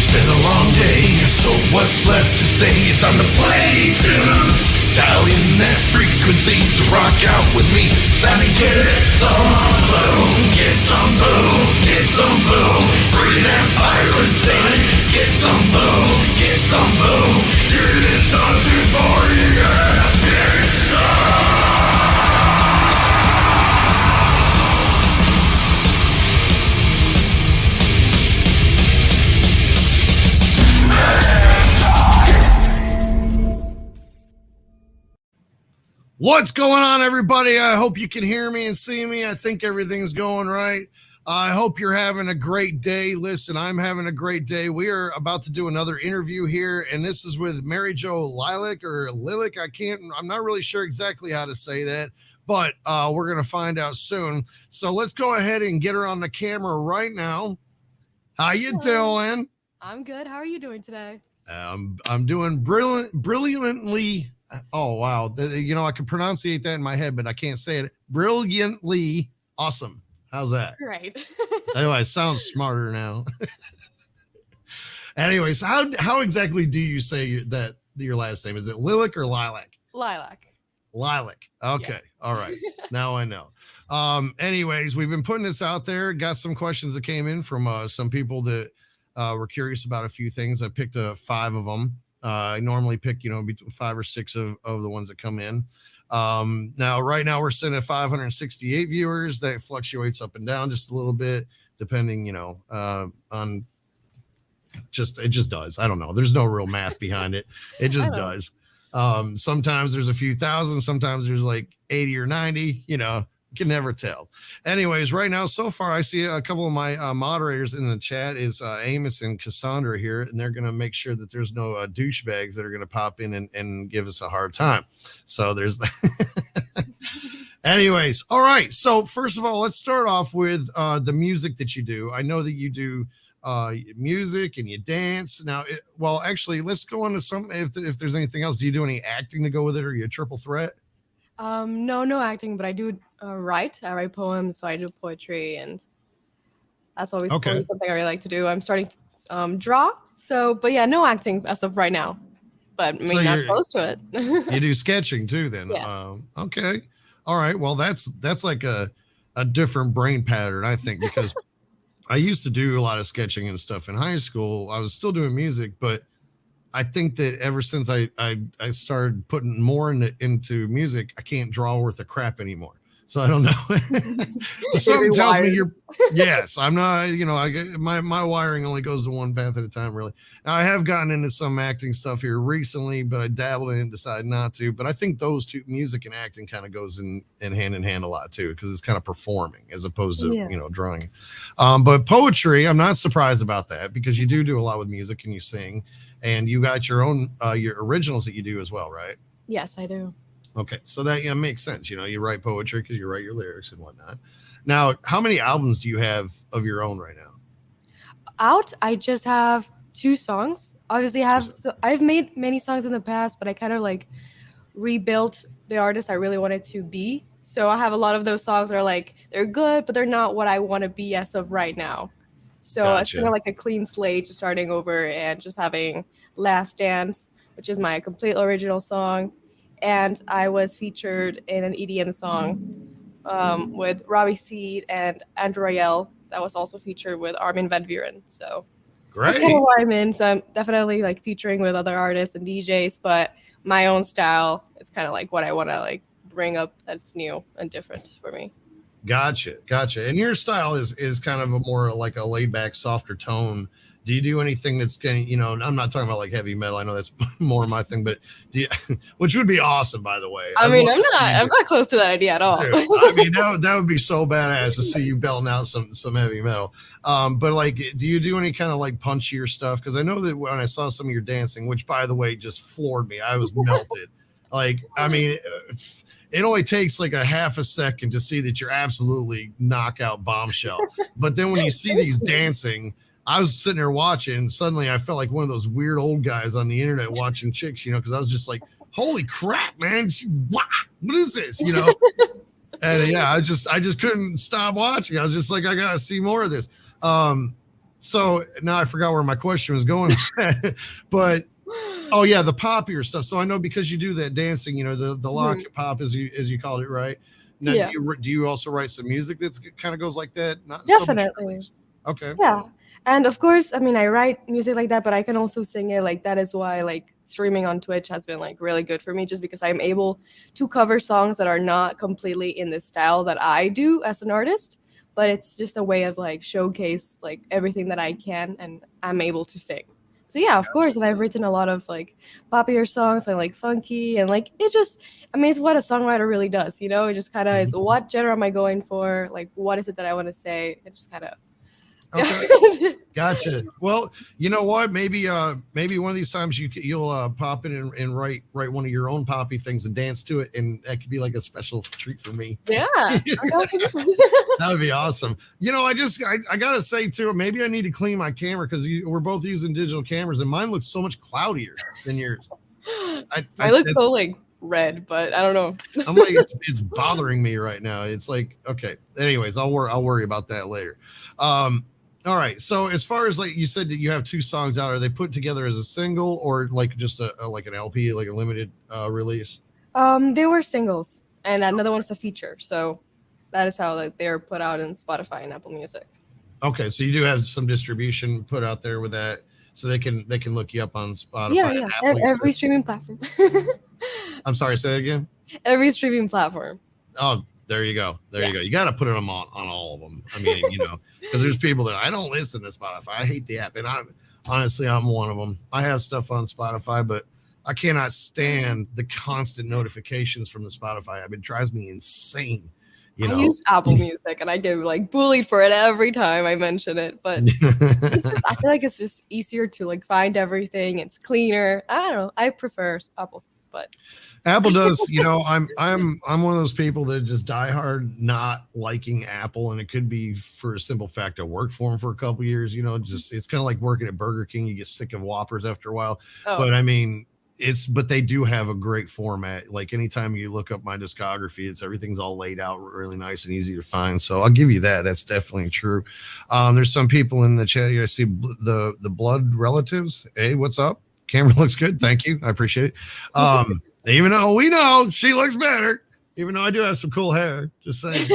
It's been a long day, so what's left to say? It's time to play tunes. Dial in that frequency to rock out with me. Time to get some boom, get some boom, get some boom. Bring that fire and sing. Get some boom, get some boom. It is nothing for you. What's going on, everybody? I hope you can hear me and see me. I think everything's going right. I hope you're having a great day. Listen, I'm having a great day. We are about to do another interview here, and this is with Mary Jo Lilac or Lilac. I'm not really sure exactly how to say that, but we're going to find out soon. So let's go ahead and get her on the camera right now. How you doing? I'm good. How are you doing today? I'm doing brilliantly. Oh, wow. I can pronunciate that in my head, but I can't say it. Brilliantly awesome. How's that? Great. Anyway, it sounds smarter now. Anyways, how exactly do you say that your last name? Is it Lilac or Lilac? Lilac. Lilac. Okay. Yeah. All right. Now I know. Anyways, we've been putting this out there. Got some questions that came in from some people that were curious about a few things. I picked 5 of them. I normally pick, between 5 or 6 of the ones that come in. Right now we're sitting at 568 viewers. That fluctuates up and down just a little bit, depending, on it just does. I don't know. There's no real math behind it. It just does. Sometimes there's a few thousand, sometimes there's like 80 or 90, can never tell. Anyways, right now, so far, I see a couple of my moderators in the chat is Amos and Cassandra here, and they're going to make sure that there's no douchebags that are going to pop in and give us a hard time. So there's anyways. All right. So first of all, let's start off with the music that you do. I know that you do music and you dance. Now, actually, let's go on to some, if there's anything else. Do you do any acting to go with it, or are you a triple threat? No acting, but I do write. I write poems, so I do poetry, and that's always something I really like to do. I'm starting to draw, but yeah, no acting as of right now, but not close to it. You do sketching too, then? Yeah. Okay. All right. Well, that's like a different brain pattern, I think, because I used to do a lot of sketching and stuff in high school. I was still doing music, but I think that ever since I started putting more into music, I can't draw worth a crap anymore. So I don't know. Something tells me yes, I'm not, my wiring only goes to one path at a time, really. Now, I have gotten into some acting stuff here recently, but I dabbled in it and decided not to. But I think those two, music and acting, kind of goes in hand a lot too, because it's kind of performing as opposed to, drawing. But poetry, I'm not surprised about that, because you do a lot with music and you sing. And you got your own, your originals that you do as well, right? Yes, I do. Okay. So that makes sense. You write poetry because you write your lyrics and whatnot. Now, how many albums do you have of your own right now? I just have 2 songs. Obviously, I've made many songs in the past, but I kind of rebuilt the artist I really wanted to be. So I have a lot of those songs that are they're good, but they're not what I want to be as of right now. So It's kind of like a clean slate, just starting over and just having Last Dance, which is my complete original song. And I was featured in an EDM song with Robbie Seed and Andrew Rayel that was also featured with Armin van Buuren. So great. That's kind of where I'm in. So I'm definitely featuring with other artists and DJs, but my own style is kind of what I want to bring up that's new and different for me. Gotcha. And your style is kind of a more like a laid back, softer tone. Do you do anything that's going to, I'm not talking about heavy metal. I know that's more my thing, but which would be awesome, by the way. I'm not close to that idea at all. Dude, that would be so badass to see you belting out some heavy metal. But do you do any kind of punchier stuff? Because I know that when I saw some of your dancing, which by the way, just floored me. I was melted. It only takes a half a second to see that you're absolutely knockout bombshell. But then when you see these dancing, I was sitting there watching, and suddenly I felt like one of those weird old guys on the internet watching chicks, because I was just like, holy crap, man. What is this? And yeah, I just couldn't stop watching. I was just like, I got to see more of this. So now I forgot where my question was going, but oh yeah, the poppier stuff. So I know because you do that dancing, the lock Mhm. pop as you called it, right? Now, Yeah, do you also write some music that's kind of goes like that? Not so much definitely. released. Okay. Yeah. And of course, I mean, I write music like that, but I can also sing it. Like that is why like streaming on Twitch has been like really good for me, just because I'm able to cover songs that are not completely in the style that I do as an artist, but it's just a way of like showcase like everything that I can and I'm able to sing. So yeah, of Gotcha. course, and I've written a lot of like poppier songs and like funky and like it's just I mean it's what a songwriter really does, you know? It just kind of is Mhm. what genre am I going for? Like what is it that I want to say? It just kind of Okay. yeah. Gotcha. Well, you know what? Maybe one of these times you'll pop in and write one of your own poppy things and dance to it, and that could be like a special treat for me. Yeah, I'm down for this. That would be awesome. I gotta say too, maybe I need to clean my camera because we're both using digital cameras, and mine looks so much cloudier than yours. Mine looks so like red, but I don't know. I'm like it's bothering me right now. It's like okay. Anyways, I'll worry about that later. All right. So as far as like you said that you have two songs out, are they put together as a single or like just a like an LP, like a limited release? They were singles, and another one's a feature. So that is how like they're put out in Spotify and Apple Music. Okay, so you do have some distribution put out there with that, so they can look you up on Yeah, Spotify and yeah. Apple. Every streaming platform. I'm sorry, say that again. Every streaming platform. Oh, there you go. There Yeah. you go. You got to put them on all of them. I mean, because there's people that I don't listen to Spotify. I hate the app, and I'm one of them. I have stuff on Spotify, but I cannot stand the constant notifications from the Spotify app. It drives me insane. You I know. use Apple Music, and I get like bullied for it every time I mention it. But I feel like it's just easier to like find everything. It's cleaner. I don't know. I prefer Apple, but Apple does, I'm one of those people that just die hard not liking Apple, and it could be for a simple fact I worked for them for a couple years. Just it's kind of like working at Burger King. You get sick of Whoppers after a while, oh, but I mean, but they do have a great format. Like anytime you look up my discography, everything's all laid out really nice and easy to find. So I'll give you that. That's definitely true. There's some people in the chat here. I see the blood relatives. Hey, what's up? Camera looks good. Thank you. I appreciate it. Even though we know she looks better, even though I do have some cool hair, just saying.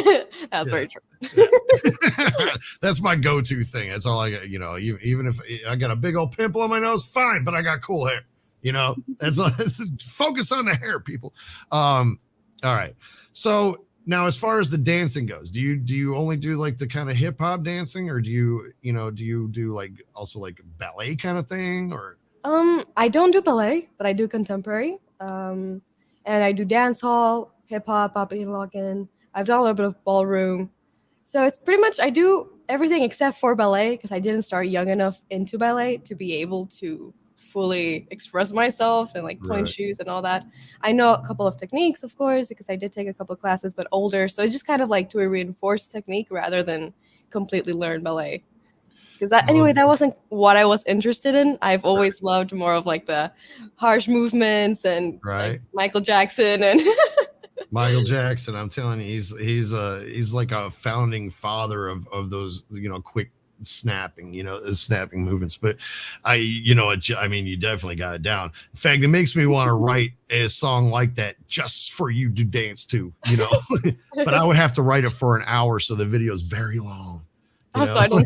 that's very true. Yeah. That's my go-to thing. That's all I got. Even if I got a big old pimple on my nose, fine, but I got cool hair. That's focus on the hair, people. All right. So now, as far as the dancing goes, do you only do like the kind of hip hop dancing, or do you do like also like ballet kind of thing, or? I don't do ballet, but I do contemporary. And I do dance hall, hip hop, pop and lock-in. I've done a little bit of ballroom. So it's pretty much I do everything except for ballet because I didn't start young enough into ballet to be able to fully express myself and like point Right. shoes and all that. I know a couple of techniques, of course, because I did take a couple of classes, but older. So I just kind of like to reinforce technique rather than completely learn ballet. Because Well, that wasn't what I was interested in. I've always loved more of like the harsh movements and like right. Michael Jackson and Michael Jackson, I'm telling you, he's like a founding father of those quick snapping movements. But I mean, you definitely got it down. In fact, it makes me want to write a song like that just for you to dance to. But I would have to write it for an hour, so the video is very long. also I don't.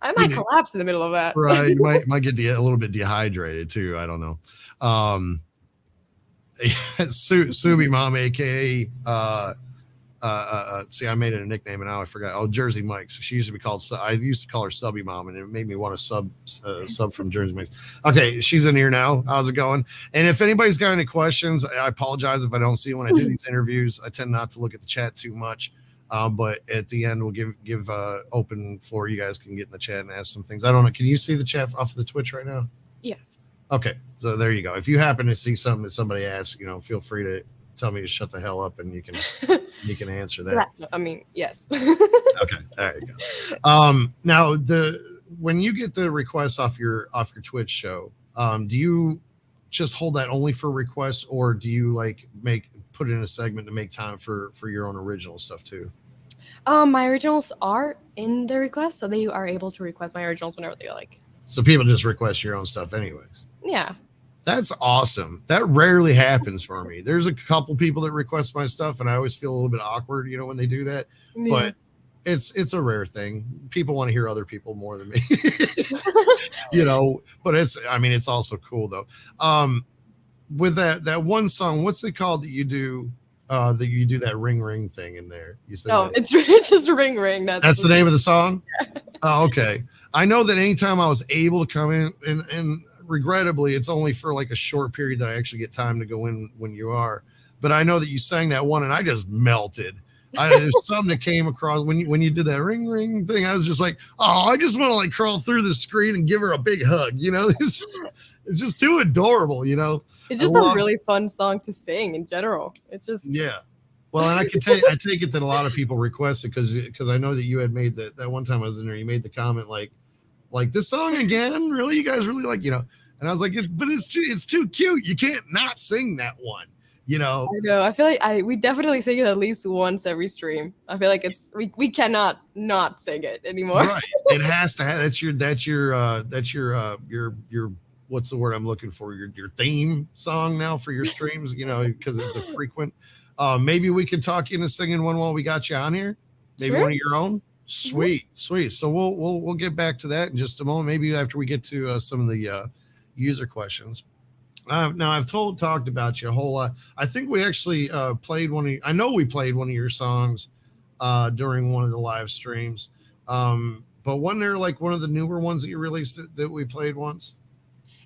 I might collapse in the middle of that. Right, you might get a little bit dehydrated too. I don't know. Subi Mom, aka see, I made it a nickname and now I forgot. Oh, Jersey Mike. So she used to be called. I used to call her Subby Mom, and it made me want to sub from Jersey Mike's. Okay, she's in here now. How's it going? And if anybody's got any questions, I apologize if I don't see you when I do these interviews. I tend not to look at the chat too much. But at the end, we'll give open floor. You guys can get in the chat and ask some things. I don't know. Can you see the chat off of the Twitch right now? Yes. Okay, so there you go. If you happen to see something that somebody asks, feel free to tell me to shut the hell up, and you can answer that. I mean, yes. Okay, there you go. Now when you get the requests off your Twitch show, do you just hold that only for requests, or do you like put in a segment to make time for your own original stuff too? My originals are in the request, so they are able to request my originals whenever they like. So people just request your own stuff anyways. Yeah. That's awesome. That rarely happens for me. There's a couple people that request my stuff, and I always feel a little bit awkward, when they do that. Yeah. But it's a rare thing. People want to hear other people more than me, But it's also cool though. With that one song, what's it called that you do? That you do that ring thing in there. You said it's just ring ring. That's the name of the song. Oh, okay. I know that anytime I was able to come in, and regrettably, it's only for like a short period that I actually get time to go in when you are. But I know that you sang that one, and I just melted. There's something that came across when you did that ring thing. I was just like, oh, I just want to like crawl through the screen and give her a big hug. It's just too adorable. It's just a really fun song to sing in general. It's just Well, and I take it that a lot of people request it because I know that you had made that one time I was in there. You made the comment like this song again. Really, you guys really like And I was like, but it's too cute. You can't not sing that one. I know. I feel like we definitely sing it at least once every stream. I feel like we cannot not sing it anymore. Right. It has to have that's your what's the word I'm looking for? Your theme song now for your streams, because of the frequent. Maybe we could talk you into singing one while we got you on here. Maybe sure. One of your own. Sweet. So we'll get back to that in just a moment. Maybe after we get to some of the user questions. Now I've talked about you a whole lot. I think we actually played I know we played one of your songs during one of the live streams. But wasn't there like one of the newer ones that you released that we played once?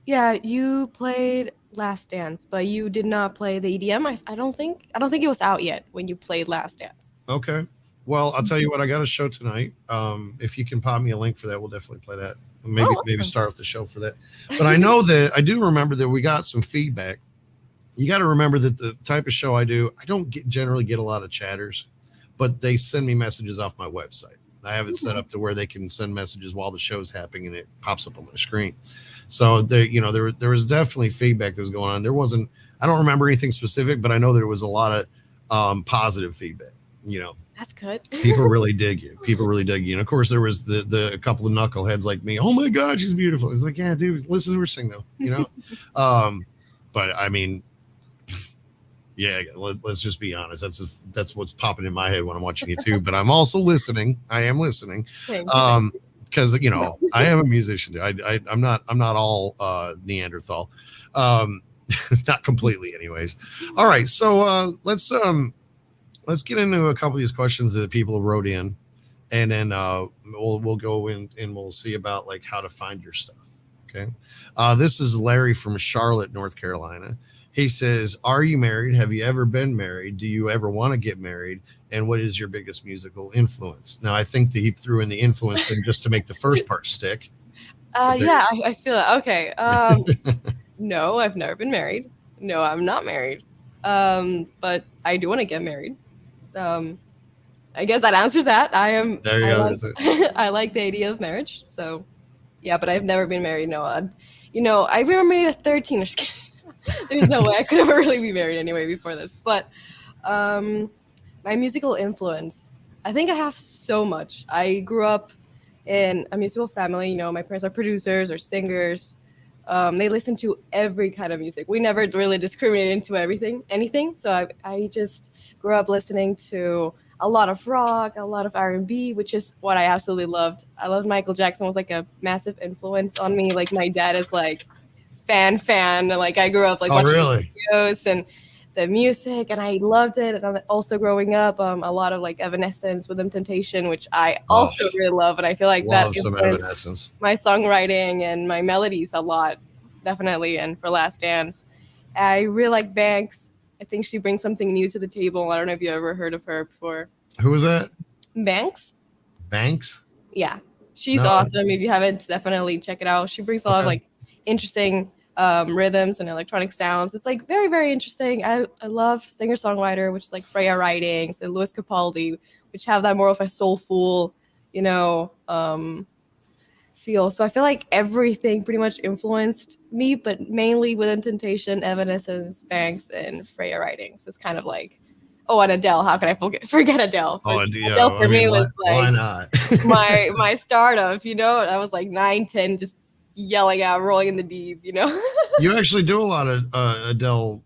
Yeah, you played Last Dance, but you did not play the EDM. I don't think it was out yet when you played Last Dance. Okay. Well, I'll tell you what, I got a show tonight. If you can pop me a link for that, we'll definitely play that. Maybe start off the show for that. But I know that I do remember that we got some feedback. You got to remember that the type of show I do, I don't generally get a lot of chatters, but they send me messages off my website. I have it set up to where they can send messages while the show's happening, and it pops up on my screen. So there was definitely feedback that was going on. There wasn't, I don't remember anything specific, but I know there was a lot of positive feedback. That's good. People really dig you. And of course, there was the couple of knuckleheads like me. Oh my God, she's beautiful. It's like, yeah, dude, listen to her sing though. But I mean, yeah, let's just be honest. That's what's popping in my head when I'm watching YouTube. But I'm also listening. I am listening. Because I am a musician. I'm not all Neanderthal. Not completely, anyways. All right, so let's get into a couple of these questions that people wrote in, and then we'll go in and we'll see about like how to find your stuff. Okay. This is Larry from Charlotte, North Carolina. He says, are you married? Have you ever been married? Do you ever want to get married? And what is your biggest musical influence? Now, I think that he threw in the influence thing just to make the first part stick. Yeah, I feel it. Okay. No, I've never been married. No, I'm not married. But I do want to get married. I guess that answers that. I am. There you go. I like the idea of marriage. So, yeah, but I've never been married. No, I remember maybe at 13. Just kidding. There's no way I could ever really be married anyway before this. But my musical influence, I think I have so much. I grew up in a musical family. My parents are producers or singers. They listen to every kind of music. We never really discriminated into anything. So I just grew up listening to a lot of rock, a lot of R&B, which is what I absolutely loved. I loved Michael Jackson. Was like a massive influence on me. Like my dad is like fan. Like I grew up like watching videos and the music, and I loved it. And also growing up, a lot of like Evanescence, With Them Temptation, which I also really love. And I feel like that influenced my songwriting and my melodies a lot, definitely. And for Last Dance, I really like Banks. I think she brings something new to the table. I don't know if you ever heard of her before. Who was that? Banks. Yeah, she's awesome. If you haven't, definitely check it out. She brings a lot of like interesting rhythms and electronic sounds. It's like very, very interesting. I love singer-songwriter, which is like Freya Ridings and Louis Capaldi, which have that more of a soulful, feel. So I feel like everything pretty much influenced me, but mainly With Them Temptation, Evanescence, Banks, and Freya Ridings. It's kind of like Oh, and Adele. How can I forget Adele? Oh, yeah. Adele for me was why like not? my start of, I was like 9, 10, just yelling out, rolling in the deep, You actually do a lot of Adele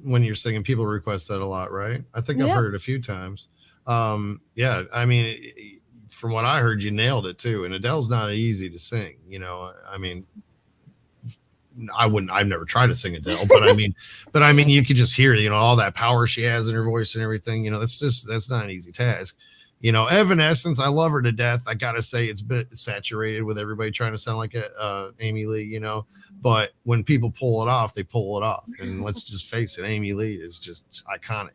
when you're singing. People request that a lot, right? I think I've Yeah. heard it a few times. Yeah, I mean, from what I heard, you nailed it too. And Adele's not easy to sing. I mean, I've never tried to sing Adele, but I mean, you could just hear, all that power she has in her voice and everything. That's not an easy task. Evanescence, I love her to death. I gotta say, it's a bit saturated with everybody trying to sound like Amy Lee, but when people pull it off, they pull it off. And let's just face it, Amy Lee is just iconic.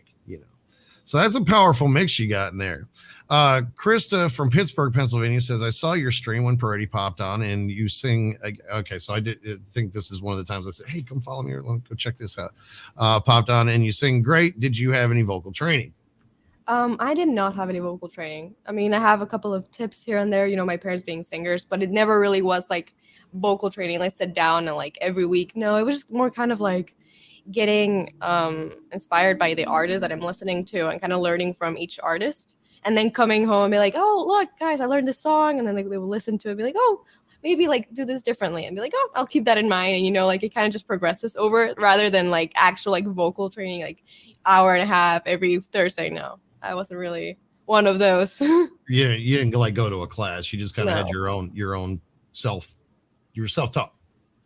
So that's a powerful mix you got in there. Krista from Pittsburgh, Pennsylvania says, I saw your stream when Peredy popped on and you sing. Okay, so I did think this is one of the times I said, hey, come follow me or go check this out. Popped on and you sing great. Did you have any vocal training? I did not have any vocal training. I mean, I have a couple of tips here and there, my parents being singers, but it never really was like vocal training, like sit down and like every week. No, it was just more kind of like getting inspired by the artist that I'm listening to and kind of learning from each artist, and then coming home and be like, oh, look, guys, I learned this song. And then like, they will listen to it and be like, oh, maybe like do this differently, and be like, oh, I'll keep that in mind. And, like it kind of just progresses over it rather than like actual like vocal training, like hour and a half every Thursday. No, I wasn't really one of those. You didn't like go to a class. You just kind of had your own self-taught,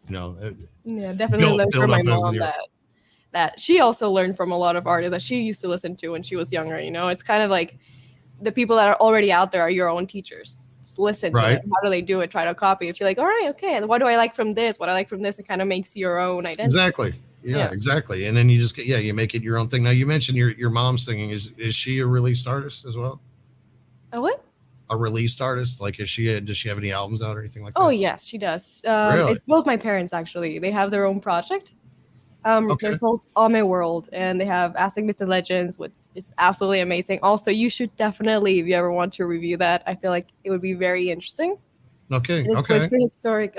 Yeah, definitely learned from my mom that she also learned from a lot of artists that she used to listen to when she was younger. It's kind of like the people that are already out there are your own teachers. Just listen to it. How do they do it? Try to copy. If you're like, all right, okay, what do I like from this? What I like from this? It kind of makes your own identity. Exactly. Yeah, exactly. And then you just you make it your own thing. Now you mentioned your mom singing. Is she a released artist as well? A what? A released artist? Like does she have any albums out or anything like that? Oh yes, she does. Really? It's both my parents actually. They have their own project. They're called All My World, and they have Aztec Myths and Legends, which is absolutely amazing. Also, you should definitely, if you ever want to review that, I feel like it would be very interesting. Okay. It's with prehistoric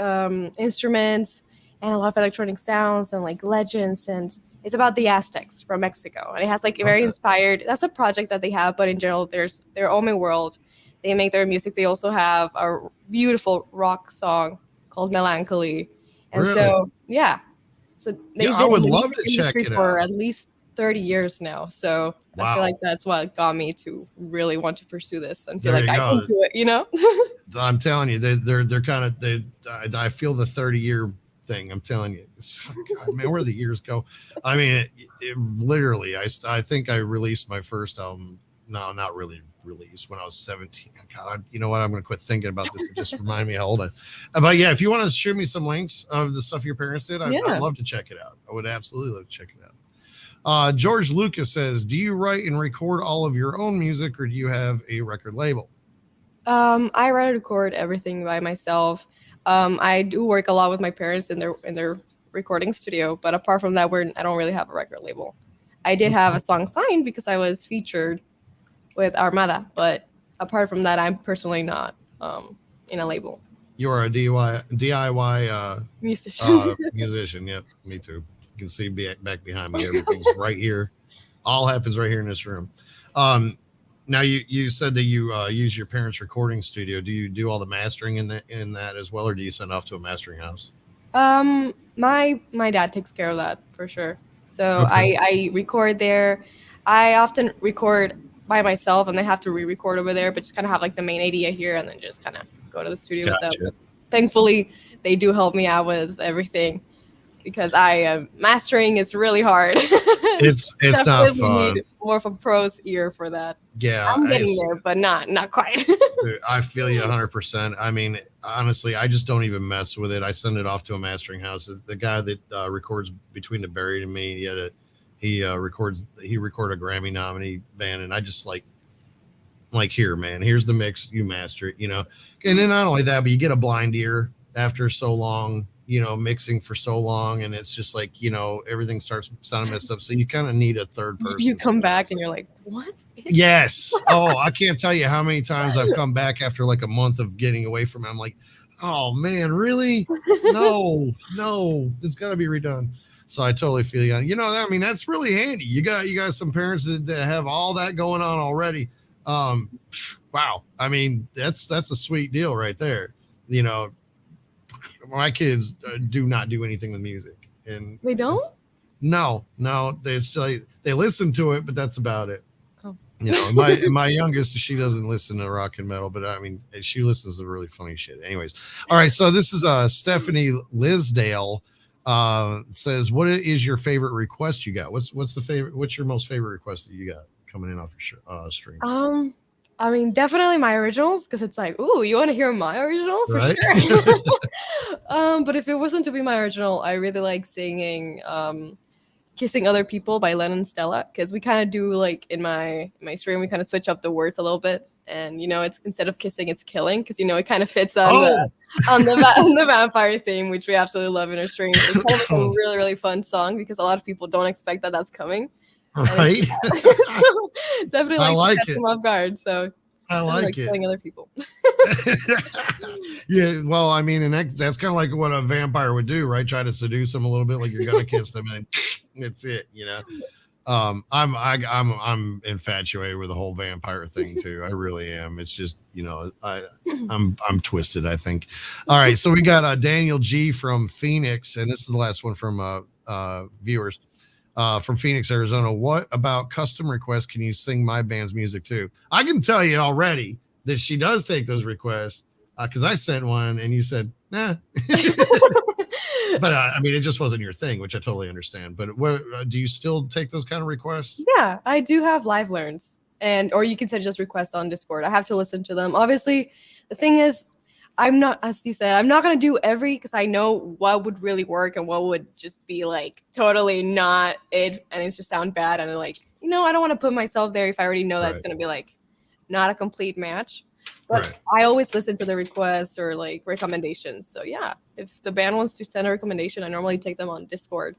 instruments and a lot of electronic sounds and like legends, and it's about the Aztecs from Mexico, and it has like a very inspired. That's a project that they have, but in general, there's their All My World. They make their music. They also have a beautiful rock song called Melancholy, and so yeah. So they've been I would in the love music to check industry it for out. at least 30 years now. So I feel like that's what got me to really want to pursue this and feel like I can do it, I'm telling you, they're kind of I feel the 30-year thing. I'm telling you, God, man, where the years go. I mean, it literally, I think I released my first album. No, not really released, when I was 17. God, you know what? I'm going to quit thinking about this. It just remind me how old I am. But yeah, if you want to shoot me some links of the stuff your parents did, I'd love to check it out. I would absolutely love to check it out. George Lucas says, do you write and record all of your own music, or do you have a record label? I write and record everything by myself. I do work a lot with my parents in their recording studio, but apart from that, I don't really have a record label. I did have a song signed because I was featured with Armada, but apart from that, I'm personally not in a label. You are a DIY musician. Musician. Yep, me too. You can see back behind me. Everything's right here. All happens right here in this room. Now you said that you use your parents' recording studio. Do you do all the mastering in that as well, or do you send off to a mastering house? My dad takes care of that for sure. So I record there. I often record by myself and then have to re-record over there, but just kind of have like the main idea here and then just kind of go to the studio with them. Thankfully, they do help me out with everything because mastering is really hard. It's not fun. Need more of a pro's ear for that. Yeah, I'm getting there, but not quite. I feel you 100%. I mean, honestly, I just don't even mess with it. I send it off to a mastering house. The guy that records between the Buried and me, he recorded a Grammy nominee band, and I just like here, man, here's the mix, you master it, and then not only that, but you get a blind ear after so long, mixing for so long, and it's just like, everything starts sounding messed up, so you kind of need a third person. You come back and you're like, what? Yes. Oh, I can't tell you how many times I've come back after like a month of getting away from it. I'm like, oh man, really? No, it's got to be redone. So I totally feel you. You know, I mean, that's really handy. You got some parents that have all that going on already. Wow. I mean, that's a sweet deal right there. You know, my kids do not do anything with music, and They don't? No, they listen to it, but that's about it. Oh. You know, my youngest, she doesn't listen to rock and metal, but I mean, she listens to really funny shit. Anyways, all right. So this is Stephanie Lisdale says, "What is your favorite request you got? What's the favorite? What's your most favorite request that you got coming in off your stream?" I mean, definitely my originals, because it's like, ooh, you want to hear my original for Right? sure. But if it wasn't to be my original, I really like singing "Kissing Other People" by Lennon and Stella, because we kind of do, like, in my stream, we kind of switch up the words a little bit, and it's instead of kissing, it's killing, because it kind of fits on the vampire theme, which we absolutely love in our stream. It's kind of a really, really fun song, because a lot of people don't expect that that's coming. Right. So definitely like catch it. them off guard. So I like it. killing other people. Yeah, well, I mean, and that's kind of like what a vampire would do, right? Try to seduce them a little bit, like you're gonna kiss them, and that's it, I'm infatuated with the whole vampire thing too. I really am. It's just, I'm twisted, I think. All right, so we got Daniel G from Phoenix, and this is the last one from viewers. From Phoenix, Arizona. What about custom requests? Can you sing my band's music too? I can tell you already that she does take those requests, because I sent one and you said, nah. But I mean, it just wasn't your thing, which I totally understand. But do you still take those kind of requests? Yeah, I do have live learns, or you can send just requests on Discord. I have to listen to them. Obviously, the thing is, I'm not, as you said, I'm not going to do because I know what would really work and what would just be like totally not it, and it's just sound bad. And I don't want to put myself there if I already know that's going to be like not a complete match. But I always listen to the requests or like recommendations. So yeah, if the band wants to send a recommendation, I normally take them on Discord.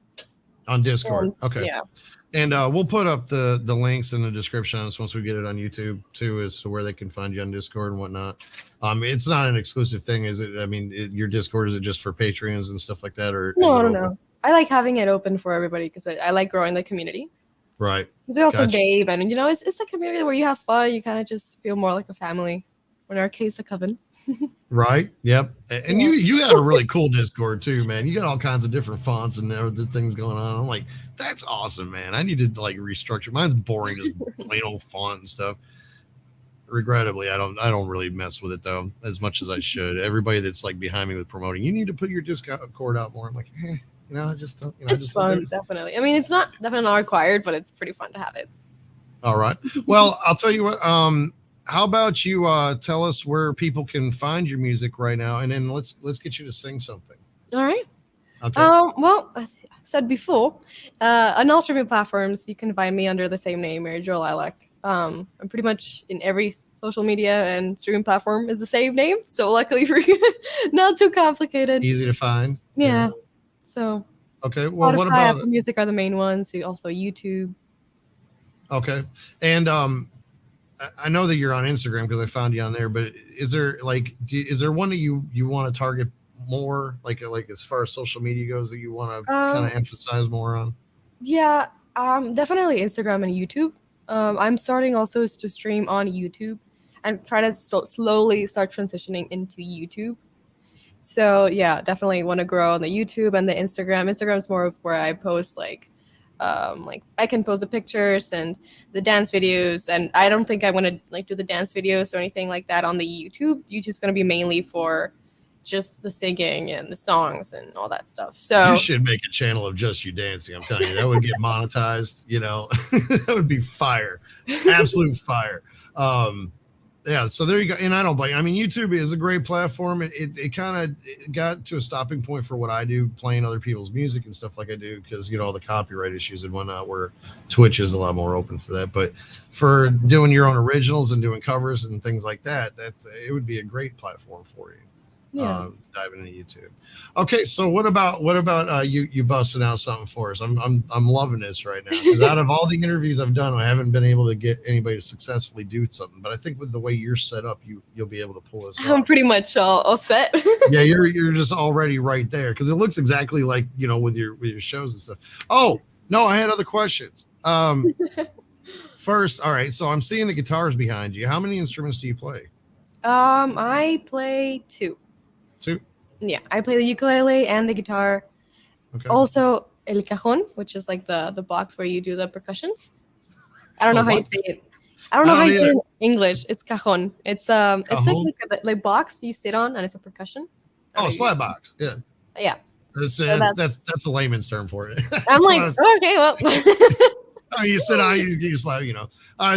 On Discord. Okay. Yeah. And we'll put up the links in the description on this once we get it on YouTube too, as to where they can find you on Discord and whatnot. It's not an exclusive thing, is it? I mean, your Discord, is it just for Patreons and stuff like that, or no? I like having it open for everybody because I like growing the community. Right. Because we also Gabe, and it's a community where you have fun. You kind of just feel more like a family. In our case, a coven. Right. Yep. And you got a really cool Discord too, man. You got all kinds of different fonts and other things going on. I'm like, that's awesome, man. I need to like restructure. Mine's boring, just plain old font and stuff. Regrettably, I don't really mess with it though as much as I should. Everybody that's like behind me with promoting, you need to put your Discord out more. I'm like, I just don't. It's fun, definitely. I mean, it's definitely not required, but it's pretty fun to have it. All right. Well, I'll tell you what. How about you tell us where people can find your music right now, and then let's get you to sing something. All right. Okay. Well, as I said before, on all streaming platforms, you can find me under the same name, Mary Jo Lilac. I'm pretty much in every social media and streaming platform is the same name, so luckily for you, not too complicated. Easy to find. Yeah. So. Okay. Well, Spotify, what about Apple Music are the main ones. Also YouTube. Okay. And I know that you're on Instagram because I found you on there, but is there is there one that you want to target more, like as far as social media goes, that you want to kind of emphasize more on? Yeah, definitely Instagram and YouTube. I'm starting also to stream on YouTube and try to slowly start transitioning into YouTube. So yeah, definitely want to grow on the YouTube and the Instagram. Instagram is more of where I post like I can post the pictures and the dance videos, and I don't think I want to do the dance videos or anything like that on the YouTube. YouTube's going to be mainly for just the singing and the songs and all that stuff. So you should make a channel of just you dancing. I'm telling you, that would get monetized. That would be fire, absolute fire. Yeah, so there you go. And I don't blame. I mean, YouTube is a great platform. It kind of got to a stopping point for what I do, playing other people's music and stuff like I do, because all the copyright issues and whatnot. Where Twitch is a lot more open for that. But for doing your own originals and doing covers and things like that, it would be a great platform for you. Yeah. Diving into YouTube. Okay, so what about you busting out something for us? I'm loving this right now because out of all the interviews I've done, I haven't been able to get anybody to successfully do something. But I think with the way you're set up, you'll be able to pull this I'm off. pretty much all set. Yeah, you're just already right there because it looks exactly like with your shows and stuff. Oh no, I had other questions. First, all right, so I'm seeing the guitars behind you. How many instruments do you play? I play 2. 2. Yeah, I play the ukulele and the guitar. Okay. Also, el cajón, which is like the box where you do the percussions. I don't know how you say it. I don't know how you say it in English. It's cajón. It's like a box you sit on, and it's a percussion. Oh, slap box. Yeah. Yeah. That's the layman's term for it. I'm like, okay, well. Oh, you sit on, you slap,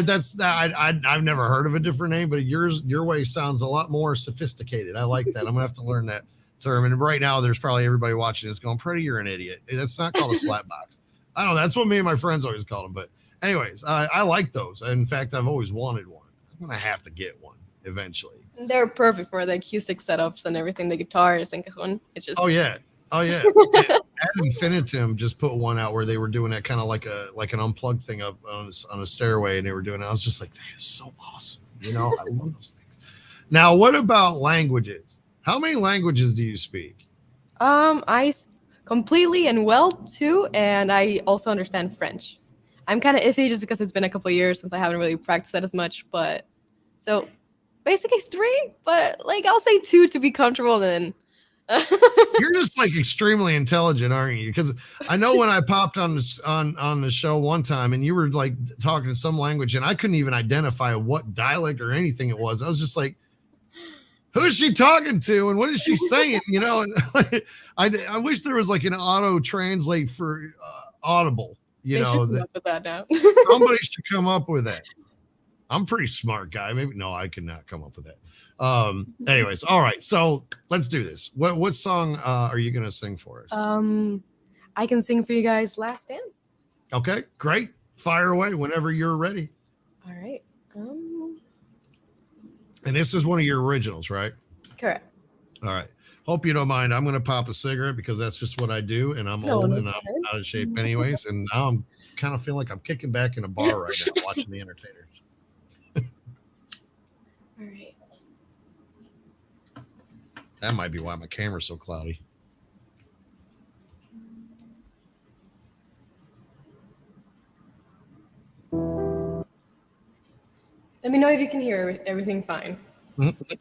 that's that. I've never heard of a different name, but your way sounds a lot more sophisticated. I like that. I'm gonna have to learn that term. And right now, there's probably everybody watching this going, "Peredy, you're an idiot." That's not called a slap box. I don't know. That's what me and my friends always call them. But anyways, I like those. In fact, I've always wanted one. I'm gonna have to get one eventually. They're perfect for the acoustic setups and everything. The guitars and cajon. It's just. Oh yeah. Ad Infinitum just put one out where they were doing that kind of like an unplugged thing up on a stairway, and they were doing it. I was just like, that is so awesome. I love those things. Now, what about languages? How many languages do you speak? I completely and well too, and I also understand French. I'm kind of iffy just because it's been a couple of years since I haven't really practiced that as much, but so basically 3, but like I'll say 2 to be comfortable then. You're just like extremely intelligent, aren't you? Because I know when I popped on the show one time and you were like talking in some language and I couldn't even identify what dialect or anything it was. I was just like, who's she talking to and what is she saying? And I wish there was like an auto translate for Audible. That Somebody should come up with that. I'm a pretty smart guy. Maybe no, I could not come up with that. Anyways, all right, so let's do this. What song are you gonna sing for us? I can sing for you guys Last Dance. Okay, great. Fire away whenever you're ready. All right. And this is one of your originals, right? Correct. All right. Hope you don't mind. I'm gonna pop a cigarette because that's just what I do, and I'm old and I'm out of shape anyways. And now I'm kind of feeling like I'm kicking back in a bar right now watching the entertainers. All right. That might be why my camera's so cloudy. Let me know if you can hear everything fine. Mm-hmm.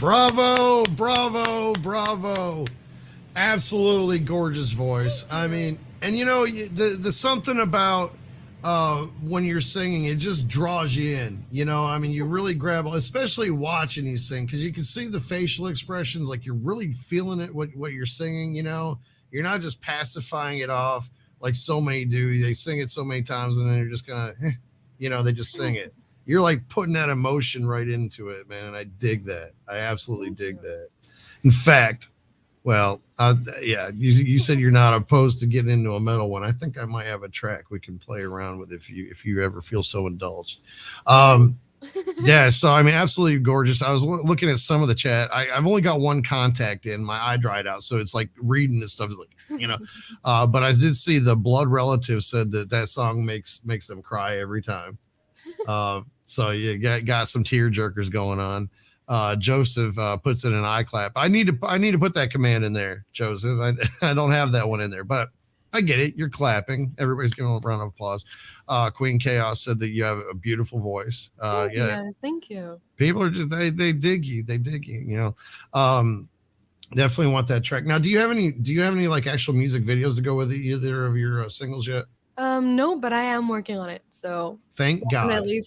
Bravo, bravo, bravo. Absolutely gorgeous voice. I mean, and you know, the something about when you're singing, it just draws you in. You know, I mean, you really grab, especially watching you sing, because you can see the facial expressions, like you're really feeling it, what you're singing. You know, you're not just pacifying it off like so many do. They sing it so many times, and then you're just gonna, you know, they just sing it. You're like putting that emotion right into it, man. And I dig that. I absolutely dig that. In fact, well, yeah, you said you're not opposed to getting into a metal one. I think I might have a track we can play around with if you ever feel so indulged. Yeah, so I mean, absolutely gorgeous. I was looking at some of the chat. I've only got one contact in. My eye dried out, so it's like reading this stuff is like, you know. But I did see the Blood Relative said that song makes them cry every time. So you got some tear jerkers going on. Joseph puts in an eye clap. I need to put that command in there, Joseph. I don't have that one in there, but I get it. You're clapping. Everybody's giving a round of applause. Queen Chaos said that you have a beautiful voice. Yeah, yes, thank you. People are just they dig you. They dig you. You know, definitely want that track. Now, do you have any like actual music videos to go with either of your singles yet? No, but I am working on it. So thank God, definitely.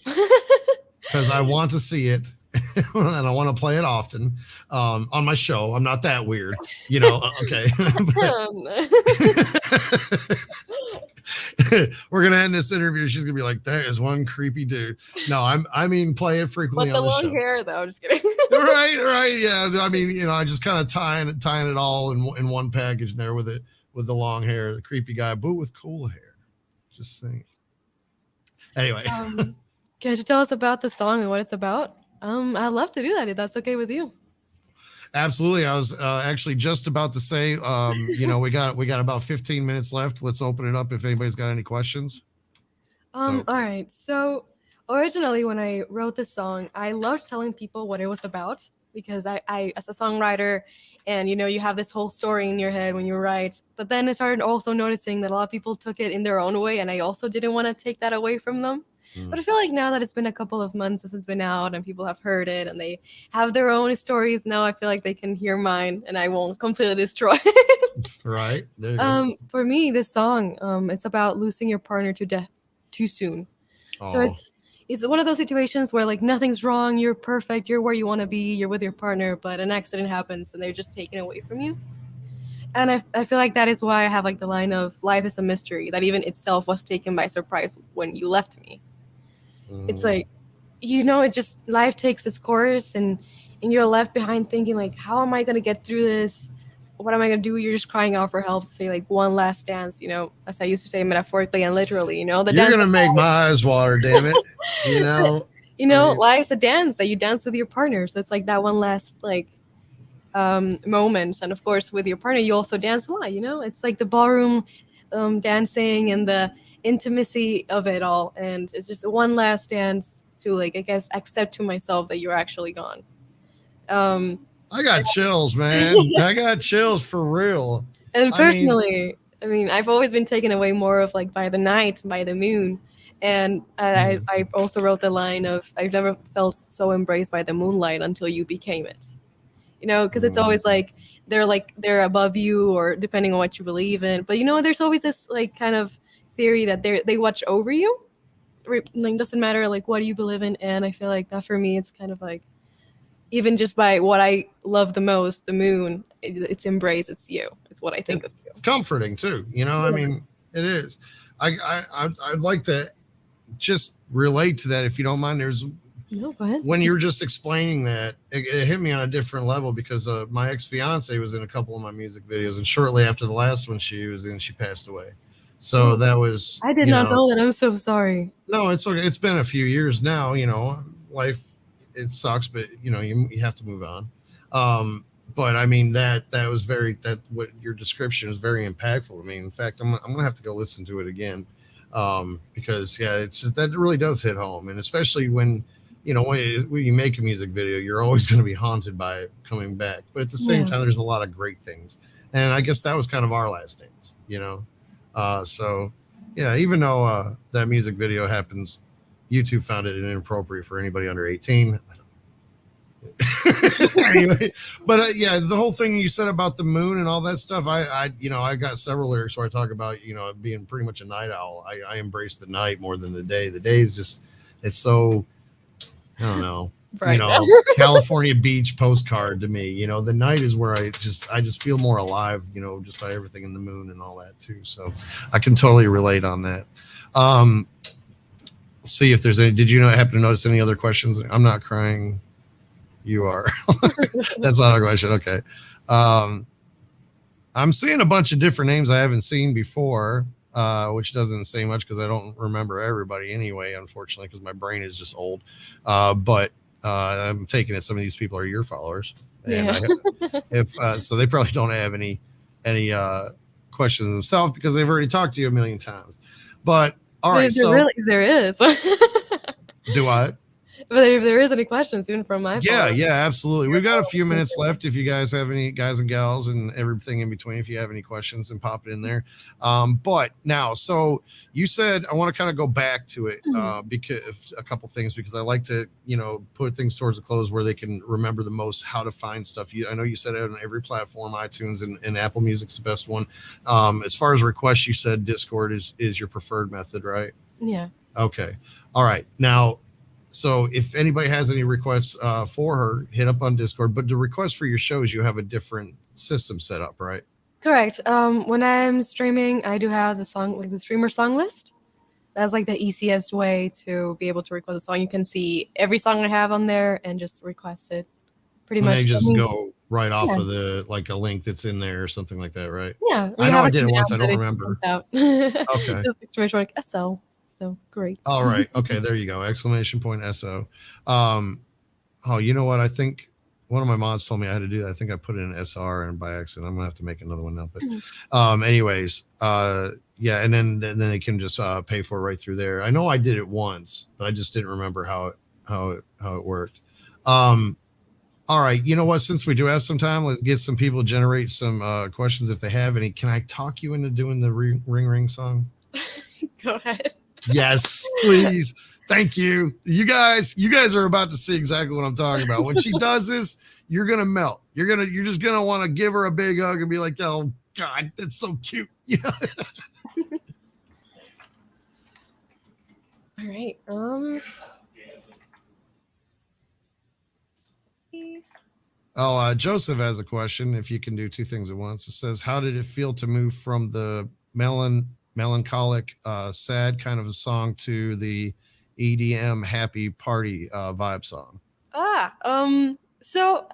because I want to see it. And I want to play it often on my show. I'm not that weird, you know. Okay. We're gonna end this interview. She's gonna be like, "That is one creepy dude." No, I mean, play it frequently But on the long show. hair, though. Just kidding. right, yeah. I mean, you know, I just kind of tying it all in one package there with the long hair, the creepy guy, but with cool hair. Just saying. Anyway, can you tell us about the song and what it's about? I'd love to do that if that's okay with you. Absolutely. I was actually just about to say, you know, we got about 15 minutes left. Let's open it up if anybody's got any questions. All right. So originally when I wrote this song, I loved telling people what it was about because I as a songwriter, and you have this whole story in your head when you write. But then I started also noticing that a lot of people took it in their own way, and I also didn't want to take that away from them. But I feel like now that it's been a couple of months since it's been out and people have heard it and they have their own stories, now I feel like they can hear mine and I won't completely destroy it. Right. There you go. For me, this song, it's about losing your partner to death too soon. So it's one of those situations where like nothing's wrong, you're perfect, you're where you want to be, you're with your partner, but an accident happens and they're just taken away from you. And I feel like that is why I have like the line of life is a mystery, that even itself was taken by surprise when you left me. It's like, it just life takes its course, and you're left behind thinking like, how am I going to get through this? What am I going to do? You're just crying out for help to say like one last dance, as I used to say metaphorically and literally, the You're going to make my eyes water, damn it. Life's a dance that you dance with your partner. So it's like that one last like moment. And of course, with your partner, you also dance a lot, it's like the ballroom dancing and the intimacy of it all. And it's just one last dance to like, I guess, accept to myself that you're actually gone. I got chills, man. I got chills for real. And personally, I mean, I've always been taken away more of like by the night, by the moon. And I also wrote the line of, I've never felt so embraced by the moonlight until you became it. Because it's always like they're above you, or depending on what you believe in. But there's always this like kind of theory that they watch over you. Like, doesn't matter like what you believe in. And I feel like that for me, it's kind of like, even just by what I love the most, the moon, it's embrace, it's you. It's what I think of you. It's comforting too. I mean, it is. I'd like to just relate to that, if you don't mind. No, go ahead. When you're just explaining that, it hit me on a different level, because my ex-fiance was in a couple of my music videos, and shortly after the last one she was in, she passed away. So that was, I did not know that. I'm so sorry. No, it's okay. It's been a few years now, life, it sucks, but you have to move on. But I mean, that was what your description is very impactful to me. In fact, I'm gonna have to go listen to it again, because it's just, that really does hit home. And especially when when you make a music video, you're always going to be haunted by it coming back. But at the same time, there's a lot of great things, and I guess that was kind of our last dance, so yeah, even though that music video happens, YouTube found it inappropriate for anybody under 18. Anyway, but the whole thing you said about the moon and all that stuff, I got several lyrics where I talk about being pretty much a night owl. I embrace the night more than the day. The day is just, it's so, I don't know, right. California beach postcard to me. The night is where I just feel more alive, just by everything in the moon and all that too. So I can totally relate on that. See if there's any. Did you happen to notice any other questions? I'm not crying. You are. That's not a question. Okay. I'm seeing a bunch of different names I haven't seen before, which doesn't say much because I don't remember everybody anyway, unfortunately, because my brain is just old. But I'm taking it some of these people are your followers. And so they probably don't have any questions themselves, because they've already talked to you a million times. But all right, there is. Do I? But if there is any questions, even from my yeah, absolutely. We've got a few minutes left. If you guys have any, guys and gals and everything in between, if you have any questions, then pop it in there. But now, so you said, I want to kind of go back to it because a couple things, because I like to, put things towards the close where they can remember the most how to find stuff. I know you said it on every platform, iTunes and Apple Music's the best one. As far as requests, you said Discord is your preferred method, right? Yeah. Okay. All right. Now, so if anybody has any requests for her, hit up on Discord. But the requests for your shows, you have a different system set up, right? Correct. When I'm streaming, I do have the streamer song list. That's like the easiest way to be able to request a song. You can see every song I have on there and just request it. Pretty much. They just go right off of a link that's in there or something like that, right? Yeah. I know I did it once. I don't remember. Okay. Just exclamation mark SL. So great. All right. Okay. There you go. Exclamation point SO. Oh, you know what? I think one of my mods told me I had to do that. I think I put it in SR and by accident. I'm gonna have to make another one now. But anyways, yeah, and then they can just pay for it right through there. I know I did it once, but I just didn't remember how it worked. All right. You know what? Since we do have some time, let's get some people to generate some questions if they have any. Can I talk you into doing the ring ring song? Go ahead. Yes, please. Thank you. You guys are about to see exactly what I'm talking about. When she does this, you're gonna melt. You're just gonna want to give her a big hug and be like, "Oh God, that's so cute." You know? All right. Joseph has a question. If you can do two things at once, it says, "How did it feel to move from the melancholic, sad kind of a song to the EDM happy party vibe song?" So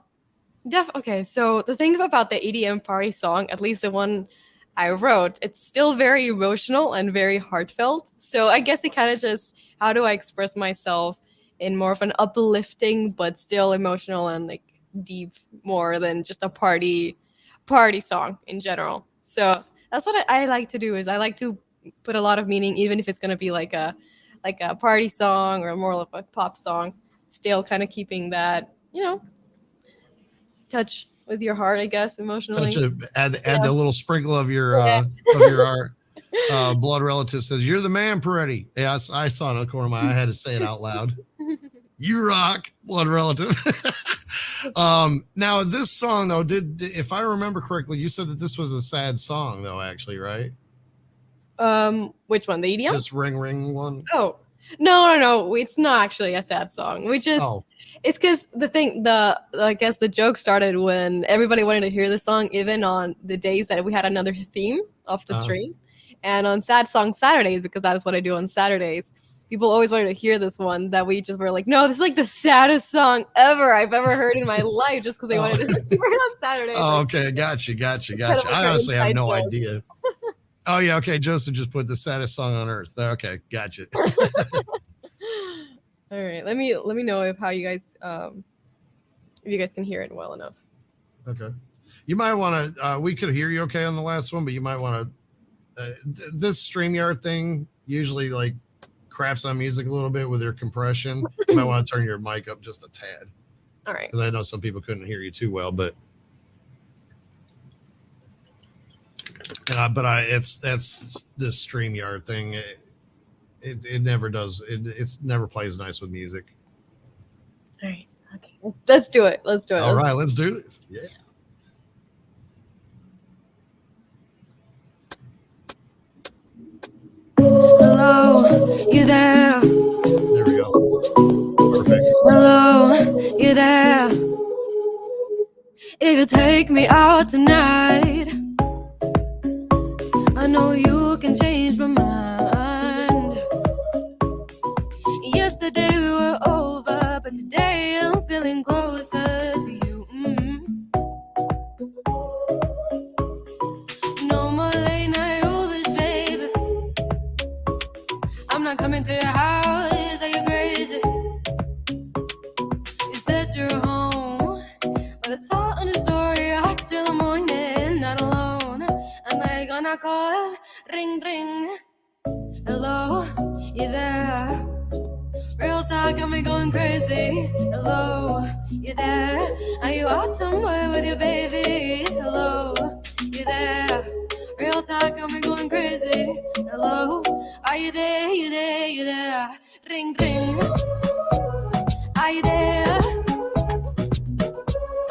okay. So the thing about the EDM party song, at least the one I wrote, it's still very emotional and very heartfelt. So I guess it kind of just, how do I express myself in more of an uplifting but still emotional and like deep, more than just a party song in general. So that's what I like to do, is I like to put a lot of meaning, even if it's gonna be like a party song or more of a pop song, still kind of keeping that, touch with your heart, I guess, emotionally. Add the little sprinkle of your art. Blood relative says, "You're the man, Peredy." Yeah, I saw it in the corner of my eye. I had to say it out loud. You rock, blood relative. Now this song though, if I remember correctly, you said that this was a sad song though, actually, right? Which one? The EDM? This ring ring one? Oh, no. It's not actually a sad song. It's because I guess the joke started when everybody wanted to hear the song, even on the days that we had another theme of the stream. And on Sad Song Saturdays, because that is what I do on Saturdays, people always wanted to hear this one, that we just were like, no, this is like the saddest song I've ever heard in my life, just because they wanted to hear it on Saturdays. Oh, okay. Gotcha. I honestly have no idea. Oh, yeah. Okay. Joseph just put the saddest song on earth. Okay. Gotcha. All right. Let me know if you guys can hear it well enough. Okay. You might want to, we could hear you okay on the last one, but you might want to, this StreamYard thing usually like craps on music a little bit with their compression. You might want to turn your mic up just a tad. All right. Because I know some people couldn't hear you too well, but that's this StreamYard thing. It never does. It never plays nice with music. All right. Okay. Let's do it. All right. Let's do this. Yeah. Hello, you there? There we go. Perfect. Hello, you there? If you take me out tonight, I know you can change my mind. Yesterday we were over, but today I'm feeling closer to you. No more late night Ubers, baby. I'm not coming to your house, are you crazy? You said you're home, but I saw on the story right till the morning, not alone. And I gonna call, ring, ring. Hello, you there? Real talk got me going crazy. Hello, you there? Are you out somewhere with your baby? Hello, you there? Real talk got me going crazy. Hello, are you there? You there? You there? Ring, ring. Are you there?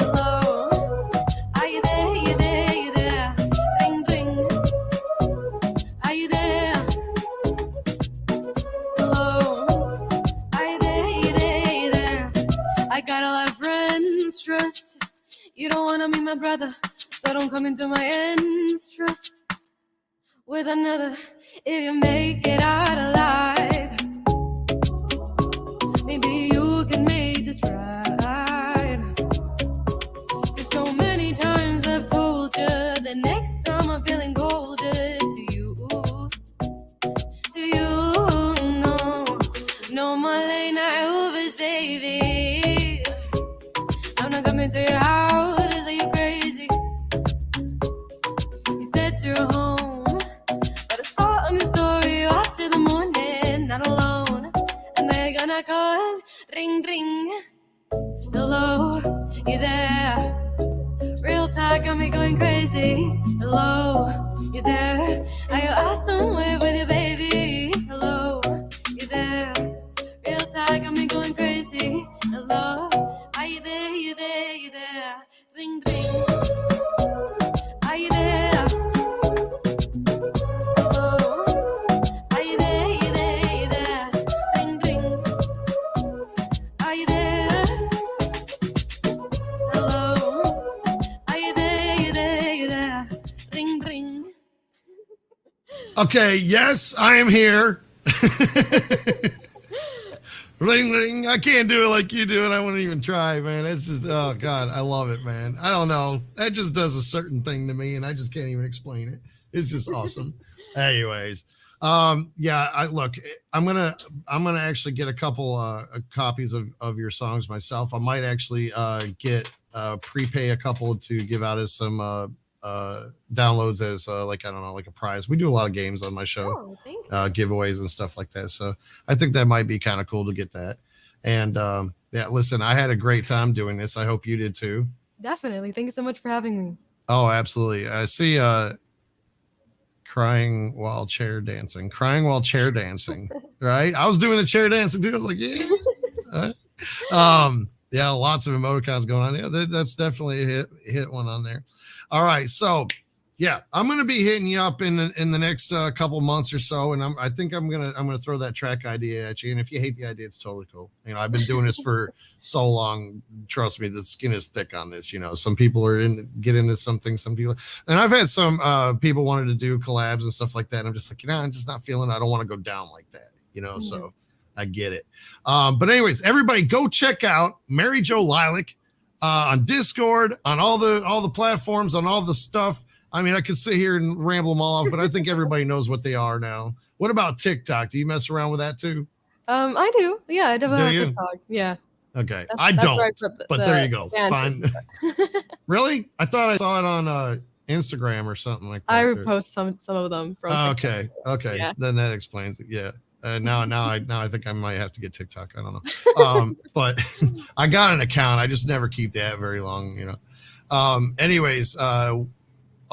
Hello, are you there? You there? You there? Ring, ring. Are you there? Hello, are you there? You there? You there? I got a lot of friends, trust. You don't wanna be my brother, so don't come into my ends, trust. With another, if you make it out alive, maybe you can make this right. There's so many times I've told you, the next time I'm feeling colder to you, no more late night Ubers, baby. I'm not coming to your house, are you crazy? You said you're home, but I saw on the story out till the morning, not alone. And they're gonna call, ring, ring. Hello, you there? Real talk got me going crazy. Hello, you there? Are you out somewhere with your baby? Hello, you there? Real talk got me going crazy. Hello, are you there? You there? You there? Ring, ring. Are you there? Hello, are you there? You there? You there? Ring, ring. Are you there? Hello, are you there? You there? You there? Ring, ring. Okay, yes, I am here. Ring, ring. I can't do it like you do, and I wouldn't even try, man. It's just, oh, God, I love it, man. I don't know. That just does a certain thing to me, and I just can't even explain it. It's just awesome. Anyways, yeah, I'm gonna actually get a couple copies of your songs myself. I might actually get prepay a couple to give out as some downloads as like, I don't know, like a prize. We do a lot of games on my show. Oh, thank you. Giveaways and stuff like that. So I think that might be kind of cool to get that. And yeah, listen, I had a great time doing this. I hope you did too. Definitely. Thank you so much for having me. Oh, absolutely. I see crying while chair dancing, right? I was doing the chair dancing too. I was like, yeah. Yeah, lots of emoticons going on. Yeah, that's definitely a hit one on there. All right, so yeah, I'm gonna be hitting you up in the next couple months or so, and I think I'm gonna throw that track idea at you. And if you hate the idea, it's totally cool. You know, I've been doing this for so long. Trust me, the skin is thick on this. You know, some people get into something, some people, and I've had some people wanted to do collabs and stuff like that. And I'm just like, I'm just not feeling it. I don't want to go down like that. You know, so I get it. But anyways, everybody go check out Mary Jo Lilac on Discord, on all the platforms, on all the stuff. I mean, I could sit here and ramble them all off, but I think everybody knows what they are now. What about TikTok? Do you mess around with that too? I do. Yeah, I definitely have TikTok. Yeah. Okay. I don't. But there you go. Fine. Really? I thought I saw it on Instagram or something like that. I repost some of them from Okay. Yeah. Then that explains it. Yeah. Now I think I might have to get TikTok. I don't know. But I got an account. I just never keep that very long, you know. Anyways,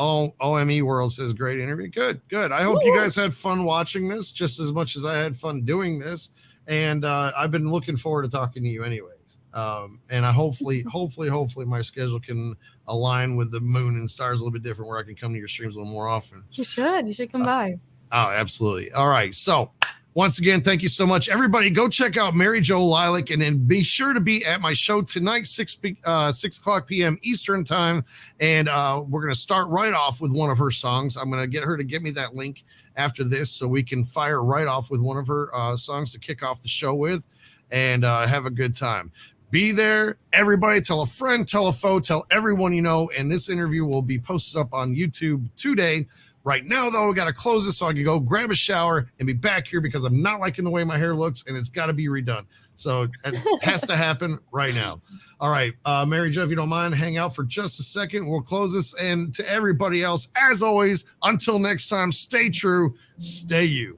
OME World says great interview. Good. I hope you guys had fun watching this just as much as I had fun doing this. And I've been looking forward to talking to you anyways. And I hopefully my schedule can align with the moon and stars a little bit different where I can come to your streams a little more often. You should come by. Oh, absolutely. All right. So once again, thank you so much. Everybody go check out Mary Jo Lilac, and then be sure to be at my show tonight, 6 o'clock p.m. Eastern time. And we're going to start right off with one of her songs. I'm going to get her to get me that link after this so we can fire right off with one of her songs to kick off the show with and have a good time. Be there. Everybody tell a friend, tell a foe, tell everyone you know. And this interview will be posted up on YouTube today. Right now, though, we got to close this so I can go grab a shower and be back here because I'm not liking the way my hair looks and it's got to be redone. So it has to happen right now. All right, Mary Jo, if you don't mind, hang out for just a second. We'll close this. And to everybody else, as always, until next time, stay true, stay you.